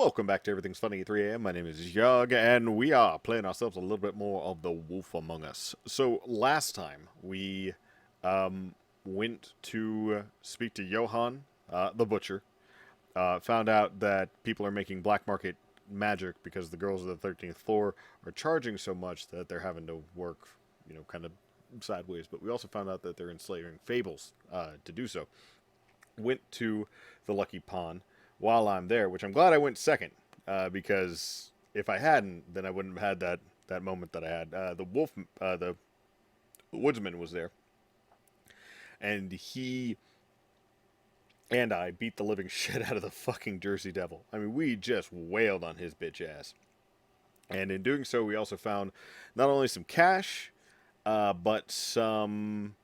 Welcome back to Everything's Funny at 3 a.m. My name is Yawg, and we are playing ourselves a little bit more of The Wolf Among Us. So, last time, we went to speak to Johan, the butcher, found out that people are making black market magic because the girls of the 13th floor are charging so much that they're having to work, kind of sideways. But we also found out that they're enslaving fables to do so. Went to the Lucky Pawn while I'm there, which I'm glad I went second, because if I hadn't, then I wouldn't have had that moment that I had. The woodsman was there, and he and I beat the living shit out of the fucking Jersey Devil. I mean, we just wailed on his bitch ass. And in doing so, we also found not only some cash, but some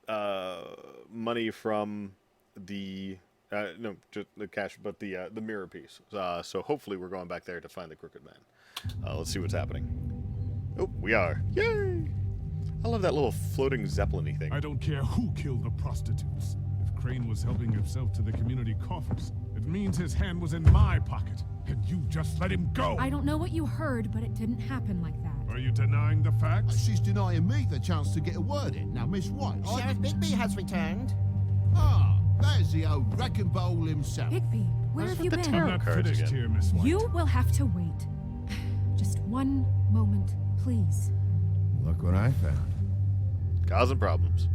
money from the... no, just the cash, but the mirror piece. So hopefully we're going back there to find the Crooked Man. Let's see what's happening. Oh, we are. Yay! I love that little floating Zeppelin-y thing. I don't care who killed the prostitutes. If Crane was helping himself to the community coffers, it means his hand was in my pocket. And you just let him go! I don't know what you heard, but it didn't happen like that. Are you denying the facts? She's denying me the chance to get a word in. Now, Miss White, Sheriff Bigby has returned. Ah, there's the old wrecking bowl himself. Bigby, where have you the been? tarot I'm not cards finished again. here, Miss White. You will have to wait. Just one moment, please. Look what I found. Causing problems.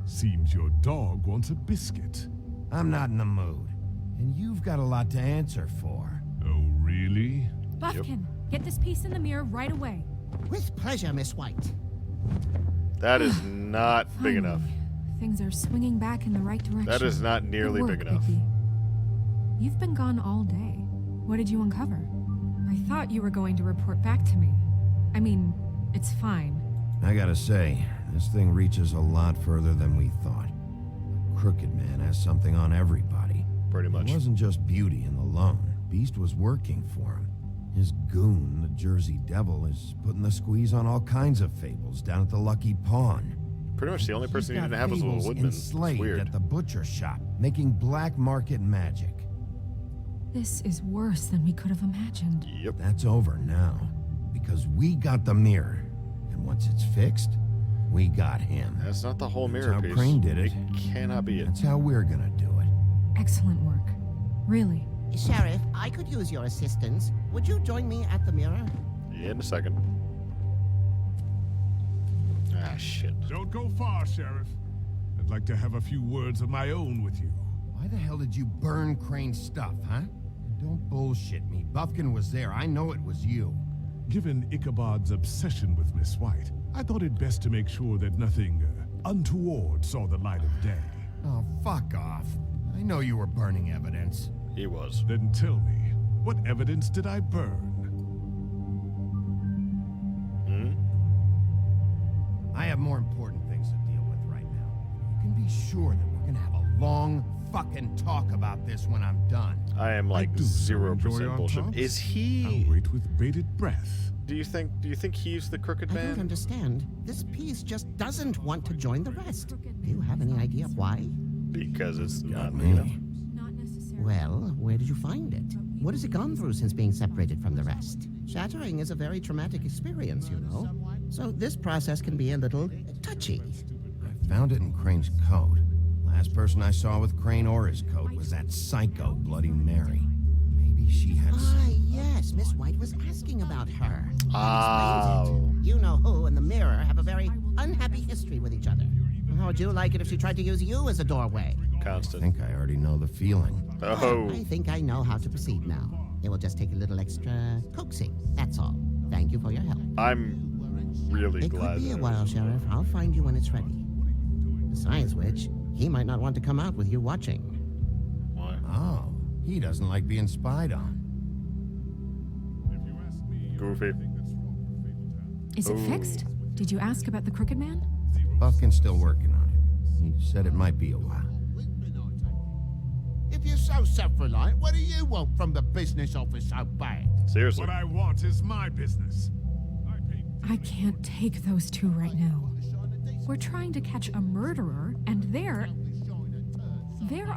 Seems your dog wants a biscuit. I'm not in the mood. And you've got a lot to answer for. Oh, really? Buffkin, get this piece in the mirror right away. With pleasure, Miss White. That is not big enough. Finally, things are swinging back in the right direction. That is not nearly Good work, big enough. Bigby. You've been gone all day. What did you uncover? I thought you were going to report back to me. I mean, it's fine. I gotta say, this thing reaches a lot further than we thought. The Crooked Man has something on everybody. Pretty much. It wasn't just beauty and the loan. Beast was working for him. His goon, the Jersey Devil, is putting the squeeze on all kinds of fables down at the Lucky Pawn. Pretty much the only person he He's didn't got have was a little fables woodman. It's enslaved weird. at the butcher shop, making black market magic. This is worse than we could have imagined. Yep. That's over now, because we got the mirror, and once it's fixed, we got him. That's not the whole That's mirror how piece. Crane did it. Cannot be it. That's how we're gonna do it. Excellent work. Really. Sheriff, I could use your assistance. Would you join me at the mirror? In a second. Ah, shit. Don't go far, Sheriff. I'd like to have a few words of my own with you. Why the hell did you burn Crane's stuff, huh? Don't bullshit me. Buffkin was there. I know it was you. Given Ichabod's obsession with Miss White, I thought it best to make sure that nothing untoward saw the light of day. Oh, fuck off. I know you were burning evidence. He was. Then tell me, what evidence did I burn? I have more important things to deal with right now. You can be sure that we're gonna have a long fucking talk about this when I'm done. I am like I do so enjoy 0% our bullshit. talks. Is I'll he? wait with bated breath. Do you think he's the Crooked I don't Man? understand. This piece just doesn't want to join the rest. Do you have any idea why? Because it's not me. big enough. Not necessarily. Well, where did you find it? What has it gone through since being separated from the rest? Shattering is a very traumatic experience, you know. So this process can be a little touchy. I found it in Crane's coat. Last person I saw with Crane or his coat was that psycho Bloody Mary. Maybe she had Ah, yes, Miss White was asking about her. That explains Oh. it. You know who and the mirror have a very unhappy history with each other. How would you like it if she tried to use you as a doorway? I Constant. think I already know the feeling. Oh. I think I know how to proceed now. It will just take a little extra coaxing, that's all. Thank you for your help. I'm really It glad could be a that while, Sheriff. I'll find you when it's ready. Besides which, he might not want to come out with you watching. Why? Oh, he doesn't like being spied on. If you ask me, Goofy. Is it Ooh. fixed? Did you ask about the Crooked Man? Buffkin's still working on it. He said it might be a while. If you're so self-reliant, what do you want from the business office so bad? Seriously. what I want is my business. I paid I can't take those two right now. We're trying to catch a murderer, and they're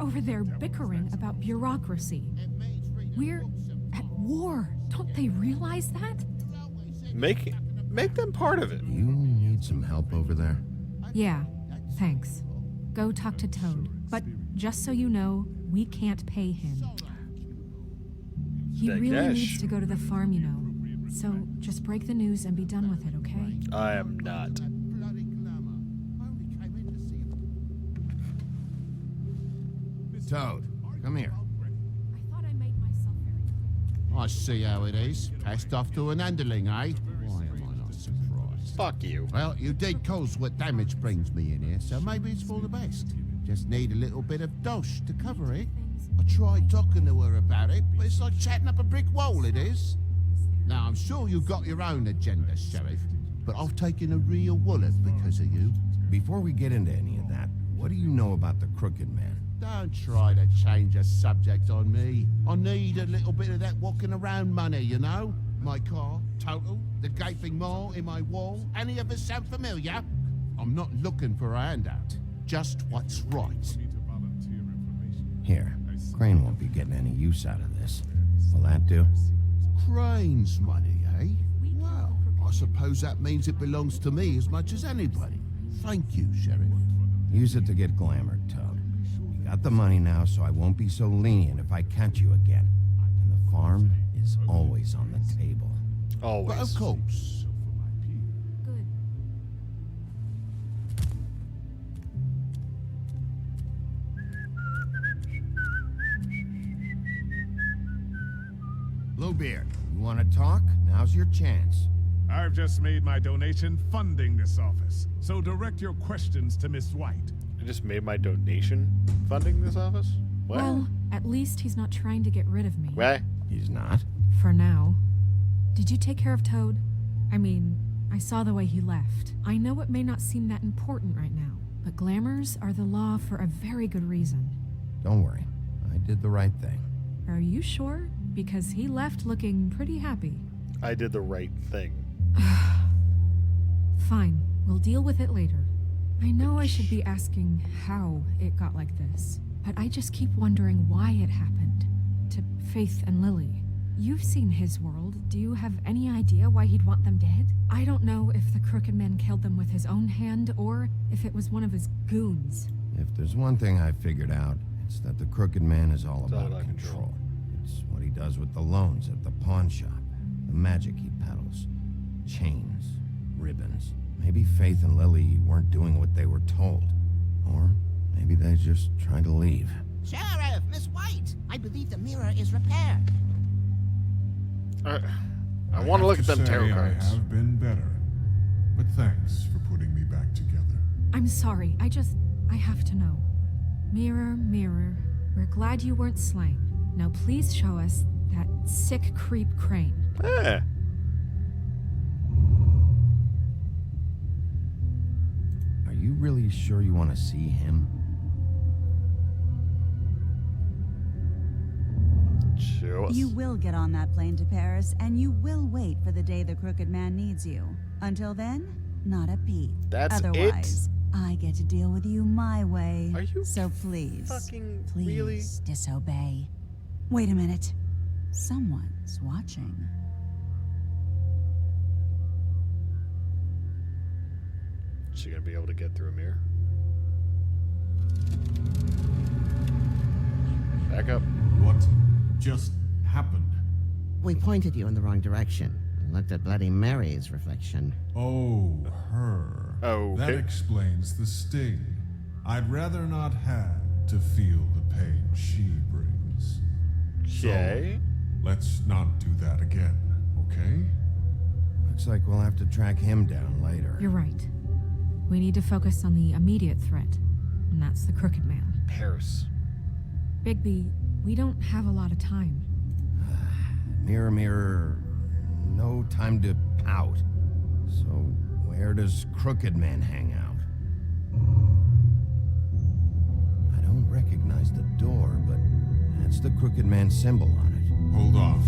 over there bickering about bureaucracy. We're at war. Don't they realize that? Make them part of it. You need some help over there? Yeah, thanks. Go talk to Toad. But just so you know, we can't pay him. He That really cash. needs to go to the farm, you know. So just break the news and be done with it, okay? I am not. Bloody glamour. Only came in to see him. Toad, come here. I thought I made myself very clear. I see how it is. Passed off to an underling, eh? Why am I not surprised? Fuck you. Well, you did cause what damage brings me in here, so maybe it's for the best. Just need a little bit of dosh to cover it. I tried talking to her about it, but it's like chatting up a brick wall, it is. Now, I'm sure you've got your own agenda, Sheriff, but I've taken a real wallet because of you. Before we get into any of that, what do you know about the Crooked Man? Don't try to change a subject on me. I need a little bit of that walking around money, you know? My car, total, the gaping maw in my wall. Any of us sound familiar? I'm not looking for a handout. Just what's right. Here, Crane won't be getting any use out of this. Will that do? Crane's money, eh? Well, I suppose that means it belongs to me as much as anybody. Thank you, Sheriff. Use it to get glamored, Toad. You got the money now, so I won't be so lenient if I catch you again. And the farm is always on the table. Always. But of course. Good. Bluebeard, you want to talk? Now's your chance. I've just made my donation funding this office, so direct your questions to Miss White. I just made my donation funding this office? What? Well, at least he's not trying to get rid of me. What? He's not? For now. Did you take care of Toad? I mean, I saw the way he left. I know it may not seem that important right now, but glamours are the law for a very good reason. Don't worry. I did the right thing. Are you sure? Because he left looking pretty happy. I did the right thing. Fine, we'll deal with it later. I know I should be asking how it got like this, but I just keep wondering why it happened. To Faith and Lily. You've seen his world. Do you have any idea why he'd want them dead? I don't know if the Crooked Man killed them with his own hand or if it was one of his goons. If there's one thing I figured out, it's that the Crooked Man is all It's all about about control. control. It's what he does with the loans at the pawn shop, the magic he peddles, chains, ribbons. Maybe Faith and Lily weren't doing what they were told. Or maybe they just tried to leave. Sheriff, Miss White, I believe the mirror is repaired. I want to look at them tarot I cards. have been better, but thanks for putting me back together. I'm sorry, I have to know. Mirror, mirror, we're glad you weren't slain. Now please show us that sick creep Crane. Eh. Are you really sure you want to see him? Show us. You will get on that plane to Paris, and you will wait for the day the Crooked Man needs you. Until then, not a peep. That's it? Otherwise, I get to deal with you my way. Are you So please, fucking please really? disobey. Wait a minute. Someone's watching. Is she gonna be able to get through a mirror? Back up. What just happened? We pointed you in the wrong direction. And looked at Bloody Mary's reflection. Oh, her. Oh, That okay. explains the sting. I'd rather not have to feel the pain she brings. Okay. Let's not do that again, okay? Looks like we'll have to track him down later. You're right. We need to focus on the immediate threat, and that's the Crooked Man. Paris. Bigby, we don't have a lot of time. Mirror, mirror, no time to pout. So, where does Crooked Man hang out? I don't recognize the door, but that's the Crooked Man symbol on it. Hold on.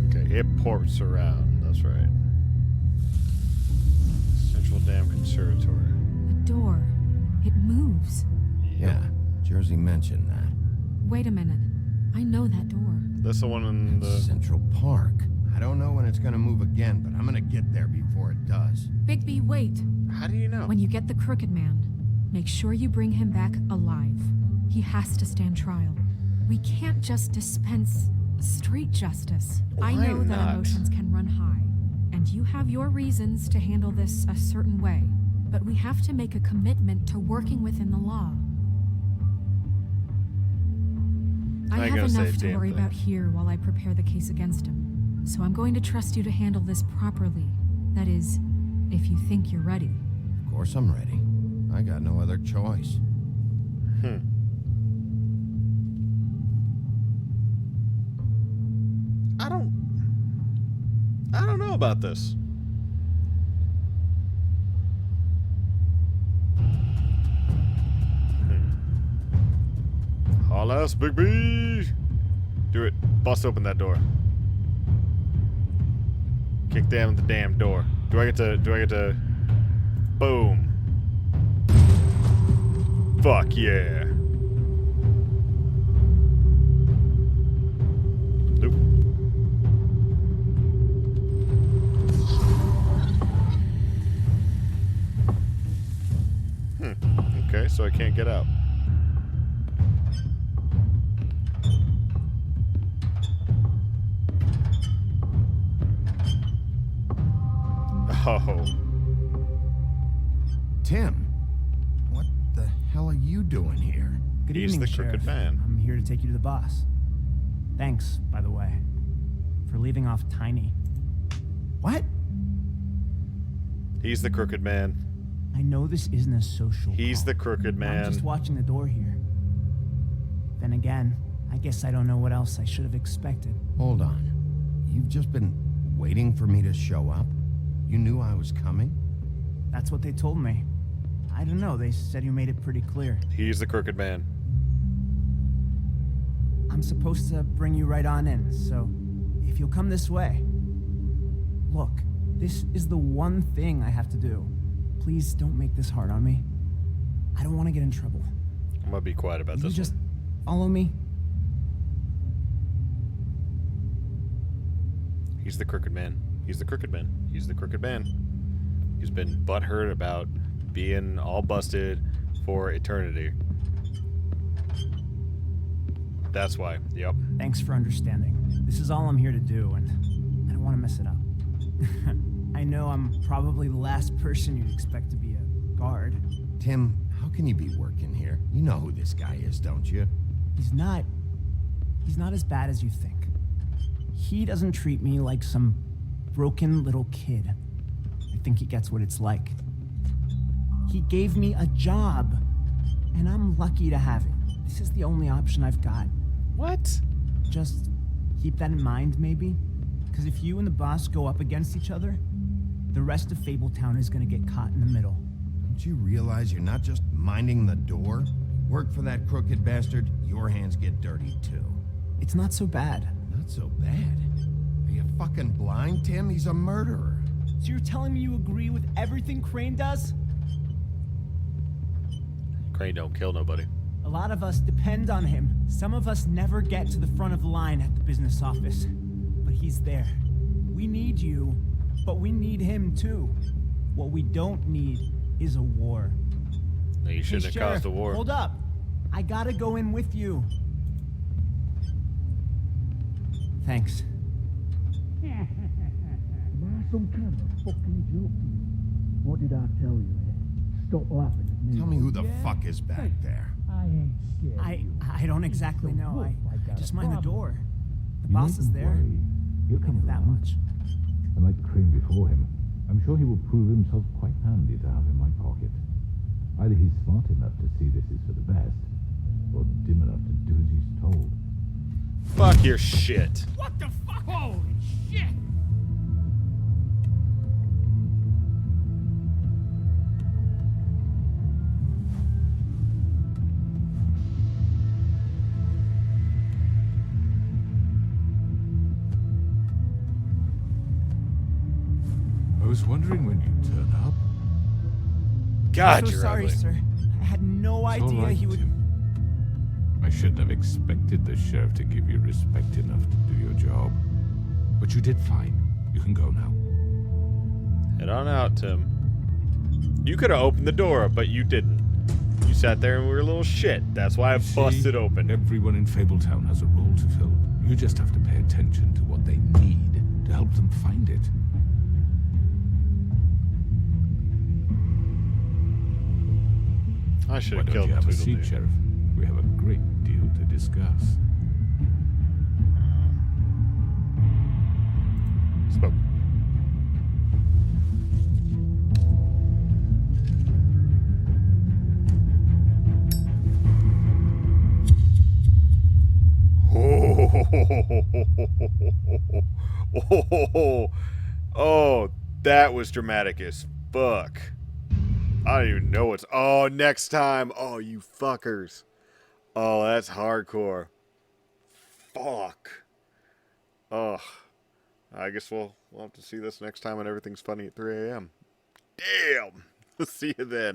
Okay, it ports around. That's right. Central Dam Conservatory. The door. It moves. Yeah, Jersey mentioned that. Wait a minute. I know that door. That's the one in the... Central Park. I don't know when it's gonna move again, but I'm gonna get there before it does. Bigby, wait. How do you know? When you get the Crooked Man, make sure you bring him back alive. He has to stand trial. We can't just dispense street justice. I Why know that not? emotions can run high, and you have your reasons to handle this a certain way. But we have to make a commitment to working within the law. I ain't have gonna say a enough to damn worry thing. about here while I prepare the case against him. So I'm going to trust you to handle this properly. That is, if you think you're ready. Of course I'm ready. I got no other choice. I don't know about this. Haul ass, Big B. Do it. Bust open that door. Kick down the damn door. Do I get to boom. Fuck yeah. Nope. Okay, so I can't get out. Oh. Tim, what the hell are you doing here? Good He's evening, the Sheriff. Crooked Man. I'm here to take you to the boss. Thanks, by the way, for leaving off Tiny. What? He's the Crooked Man. I know this isn't a social He's call. the Crooked I'm just Man. watching the door here. Then again, I guess I don't know what else I should have expected. Hold on. You've just been waiting for me to show up? You knew I was coming? That's what they told me. I don't know, they said you made it pretty clear. He's the Crooked Man. I'm supposed to bring you right on in, so if you'll come this way. Look, this is the one thing I have to do. Please don't make this hard on me. I don't want to get in trouble. I'm gonna be quiet about Will you this just one. follow me? He's the Crooked Man. He's the Crooked Man. He's the Crooked Man. He's been butthurt about being all busted for eternity. That's why. Yep. Thanks for understanding. This is all I'm here to do, and I don't want to mess it up. I know I'm probably the last person you'd expect to be a guard. Tim, how can you be working here? You know who this guy is, don't you? He's not as bad as you think. He doesn't treat me like some broken little kid. I think he gets what it's like. He gave me a job, and I'm lucky to have it. This is the only option I've got. What? Just keep that in mind, maybe? Because if you and the boss go up against each other, the rest of Fabletown is gonna get caught in the middle. Don't you realize you're not just minding the door? Work for that crooked bastard, your hands get dirty too. It's not so bad. Not so bad. Are you fucking blind, Tim? He's a murderer. So you're telling me you agree with everything Crane does? Crane don't kill nobody. A lot of us depend on him. Some of us never get to the front of the line at the business office. But he's there. We need you, but we need him too. What we don't need is a war. No, you Hey, shouldn't have Sheriff, caused a war. hold up. I gotta go in with you. Thanks. Am I some kind of a fucking joke to you? What did I tell you? Stop laughing at me. Tell me who the fuck is back there. I ain't scared of you. I don't exactly So know. look, I got just a mind the problem. door. The You boss is needn't there. worry. He'll I come know that around. much. And like Crane before him, I'm sure he will prove himself quite handy to have in my pocket. Either he's smart enough to see this is for the best, or dim enough to do as he's told. Fuck your shit. What the fuck? Holy shit! I was wondering when you'd turn up. God, I'm so you're sorry, ugly. sir. I had no It's all idea right, he would. Tim. I shouldn't have expected the sheriff to give you respect enough to do your job. But you did fine. You can go now. Head on out, Tim. You could have opened the door, but you didn't. You sat there and we were a little shit. That's why I See, busted open. Everyone in Fabletown has a role to fill. You just have to pay attention to what they need to help them find it. I should Why have don't killed you have a Tweedledee. seat, Sheriff? We have a great deal to discuss. Spoke. Oh, that was dramatic as fuck. I don't even know what's... Oh, next time. Oh, you fuckers. Oh, that's hardcore. Fuck. Oh. I guess we'll have to see this next time when everything's funny at 3 a.m. Damn. See you then.